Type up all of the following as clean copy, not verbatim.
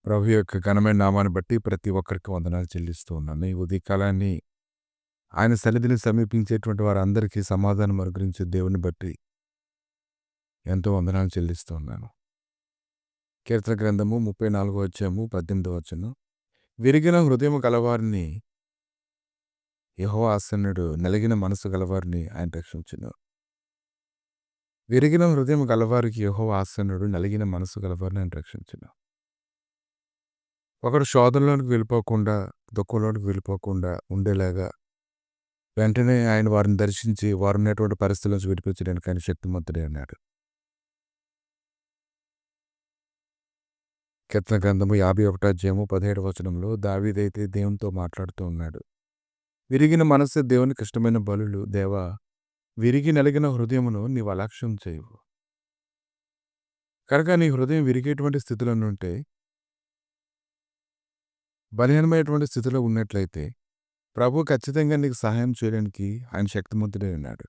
ప్రభు యొక్క ఘనమైన నామాన్ని బట్టి ప్రతి ఒక్కరికి వందనాలు చెల్లిస్తూ ఉన్నాను. ఈ ఉదయకాలాన్ని ఆయన సన్నిధిని సమీపించేటువంటి వారందరికీ సమాధానం అనుగ్రహించే దేవుని బట్టి ఎంతో వందనాలు చెల్లిస్తూ ఉన్నాను. కీర్తన గ్రంథము 34 అధ్యాయము 18 వచనం. విరిగిన హృదయం గలవారిని యెహోవా ఆసన్నుడు, నలిగిన మనసు గలవారిని ఆయన రక్షించును. విరిగిన హృదయం గలవారికి యెహోవా ఆసన్నుడు, నలిగిన మనసు గలవారిని ఆయన రక్షించును. ఒకడు శోధనలోనికి వెళ్ళిపోకుండా, దుఃఖంలోనికి వెళ్ళిపోకుండా ఉండేలాగా వెంటనే ఆయన వారిని దర్శించి వారున్నటువంటి పరిస్థితుల నుంచి విడిపించడానికి ఆయన శక్తిమంతుడే అన్నాడు. కీర్తన గ్రంథము 51 అధ్యాయము 17 వచనంలో దావీదైతే దేవునితో మాట్లాడుతూ ఉన్నాడు. విరిగిన మనస్సు దేవునికి ఇష్టమైన బలులు. దేవా, విరిగి నలిగిన హృదయమును నీవు అలక్ష్యం చేయవు. కనుక నీ హృదయం విరిగేటువంటి స్థితిలో ఉంటే, బలహీనమైనటువంటి స్థితిలో ఉన్నట్లయితే ప్రభు ఖచ్చితంగా నీకు సహాయం చేయడానికి ఆయన శక్తిమంతుడే ఉన్నాడు.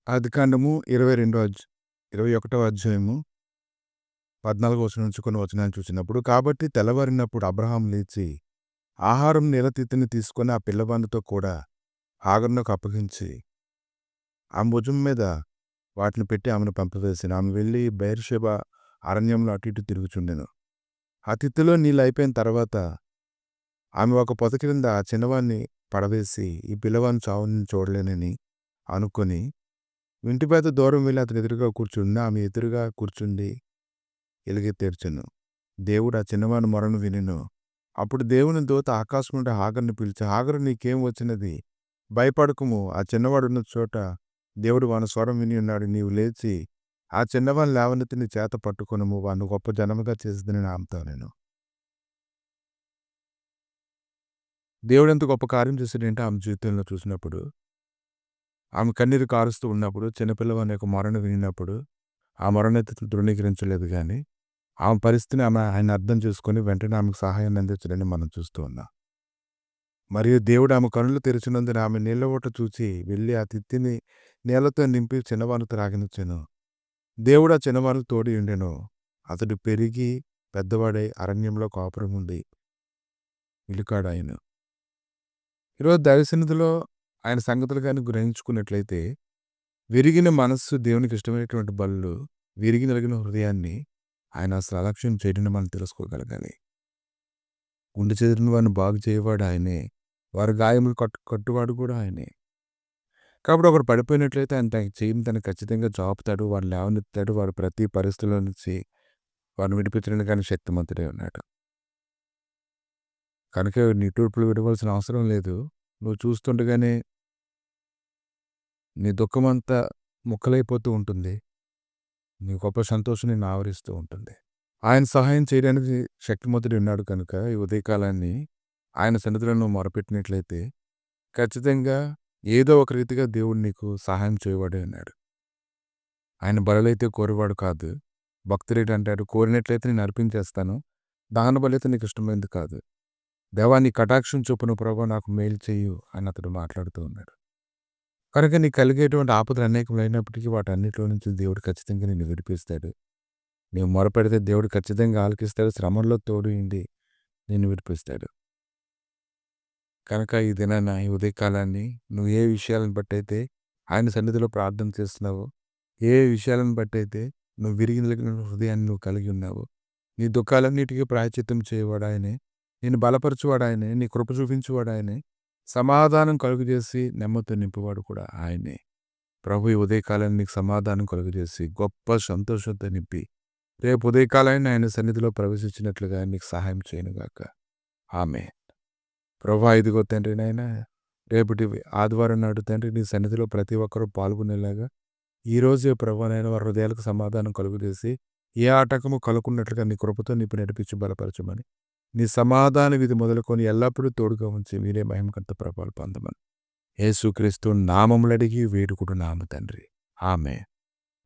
ఆదికాండము 21వ అధ్యాయము 14 వచనం నుంచి కొన్ని వచనాలు చూసినప్పుడు, కాబట్టి తెల్లవారినప్పుడు అబ్రహాం లేచి ఆహారం నీలతిత్తిని తీసుకొని ఆ పిల్లవానితో కూడా హాగరునకు అప్పగించి ఆమె భుజం మీద వాటిని పెట్టి ఆమెను పంపివేసిన. ఆమె వెళ్ళి బెయేర్షెబా అరణ్యంలో అటు ఇటు తిరుగుచుండెను. ఆ తిత్తిలో నీళ్ళు అయిపోయిన తర్వాత ఆమె ఒక పొద క్రింద ఆ చిన్నవాడిని పడవేసి ఈ పిల్లవాని చావుని చూడలేనని అనుకొని ఇంటి పెద్ద దూరం వెళ్ళి అతని ఎదురుగా కూర్చుండి ఆమె ఎదురుగా కూర్చుండి ఎలుగెత్తేర్చెను. దేవుడు ఆ చిన్నవాని మొరను వినెను. అప్పుడు దేవుని దూత ఆకాశం నుండి హాగరుని పిలిచి, హాగరు, నీకేం వచ్చినది? భయపడకుము. ఆ చిన్నవాడు ఉన్న చోట దేవుడు వాని స్వరం విని ఉన్నాడు. నీవు లేచి ఆ చిన్నవాని లేవనెత్తి నీ చేత పట్టుకొనుము, వాడిని గొప్ప జనముగా చేసేదని ఆమెతో నేను. దేవుడు ఎంత గొప్ప కార్యం చేశాడంటే ఆమె జీవితంలో చూసినప్పుడు, ఆమె కన్నీరు కారుస్తూ ఉన్నప్పుడు, చిన్నపిల్లవాని యొక్క మొరను వినినప్పుడు ఆ మొరనెత్తి తృణీకరించలేదు. కానీ ఆమె పరిస్థితిని ఆయన అర్థం చేసుకొని వెంటనే ఆమెకు సహాయాన్ని అందించడాన్ని మనం చూస్తూ ఉన్నాం. మరియు దేవుడు ఆమె కనులు తెరిచినందున ఆమె నీళ్ళ ఊట చూచి వెళ్ళి ఆ తిత్తిని నీళ్లతో నింపి చిన్నవాను త్రాగనిచ్చెను. దేవుడు ఆ చిన్నవానికి తోడి ఉండెను. అతడు పెరిగి పెద్దవాడై అరణ్యంలో కాపురం ఉండి ఇలుకాడాయను. ఈరోజు దైవసన్నిధిలో ఆయన సంగతులు కానీ గ్రహించుకున్నట్లయితే, విరిగిన మనస్సు దేవునికి ఇష్టమైనటువంటి బలులు, విరిగి నలిగిన హృదయాన్ని ఆయన అసలు అలక్ష్యం చేయడం మనం తెలుసుకోగలగాలి. గుండె చెదిరిన వారిని బాగు చేయవాడు ఆయనే, వారి గాయములు కట్టువాడు కూడా ఆయనే. కాబట్టి ఒకడు పడిపోయినట్లయితే ఆయన తన చేయని తను ఖచ్చితంగా చాపుతాడు, వాడు లేవనెత్తాడు, వాడు ప్రతి పరిస్థితుల్లో నుంచి వారిని విడిపించడానికి కానీ శక్తిమంతుడే ఉన్నాడు. కనుక నిట్టూర్పులు విడవలసిన అవసరం లేదు. నువ్వు చూస్తుండగానే నీ దుఃఖమంతా ముక్కలైపోతూ ఉంటుంది. నీ గొప్ప సంతోషం నిన్ను ఆవరిస్తూ ఉంటుంది. ఆయన సహాయం చేయడానికి శక్తిమంతుడు ఉన్నాడు కనుక ఈ ఉదయకాలాన్ని ఆయన సన్నిధిలో నువ్వు మొరపెట్టినట్లయితే ఖచ్చితంగా ఏదో ఒక రీతిగా దేవుడు నీకు సహాయం చేయవాడే ఉన్నాడు. ఆయన బలులైతే కోరేవాడు కాదు. భక్తుడేంటి అంటాడు, కోరినట్లయితే నేను అర్పించేస్తాను, దహన బలైతే నీకు ఇష్టమైంది కాదు. దేవా, నీ కటాక్షం చొప్పున ప్రభు నాకు మేలు చేయు అని అతడు మాట్లాడుతూ ఉన్నాడు. కనుక నీకు కలిగేటువంటి ఆపదలు అనేకమైనప్పటికీ వాటన్నిటిలో నుంచి దేవుడు ఖచ్చితంగా నిన్ను విడిపిస్తాడు. నీవు మొరపెడితే దేవుడు ఖచ్చితంగా ఆలకిస్తాడు. శ్రమల్లో తోడు ఉండి నిన్ను విడిపిస్తాడు. కనుక ఈ దినాన ఈ ఉదయకాలాన్ని నువ్వు ఏ విషయాలను బట్టి అయితే ఆయన సన్నిధిలో ప్రార్థన చేస్తున్నావో, ఏ విషయాలను బట్టి అయితే నువ్వు విరిగి నలిగిన హృదయాన్ని నువ్వు కలిగి ఉన్నావో, నీ దుఃఖాలన్నిటికీ ప్రాయశ్చిత్తం చేయవాడు ఆయనే, నేను బలపరచువాడు ఆయనే, నీ కృప చూపించువాడు ఆయనే, సమాధానం కలుగజేసి నెమ్మదితో నింపువాడు కూడా ఆయనే. ప్రభు ఈ ఉదయకాలాన్ని నీకు సమాధానం కలుగజేసి గొప్ప సంతోషంతో నింపి రేపు ఉదయకాలాన్ని ఆయన సన్నిధిలో ప్రవేశించినట్లుగా నీకు సహాయం చేయనుగాక. ఆమె. ప్రభా, ఇదిగో తండ్రి నాయన, రేపటి ఆదివారం నాడు తండ్రి నీ సన్నిధిలో ప్రతి ఒక్కరూ పాల్గొనేలాగా ఈరోజే ప్రభా నాయన వారి హృదయాలకు సమాధానం కలుగజేసి ఏ ఆటంకము కలుగున్నట్లుగా నీ కృపతో నీకు నడిపించి బలపరచమని, నీ సమాధాన విధి మొదలుకొని ఎల్లప్పుడూ తోడుగా ఉంచి మీరే మహిమకంత ప్రభావాలు పొందమని యేసుక్రీస్తు నామములు అడిగి వేడుకుంటున్నాము తండ్రి. ఆమె.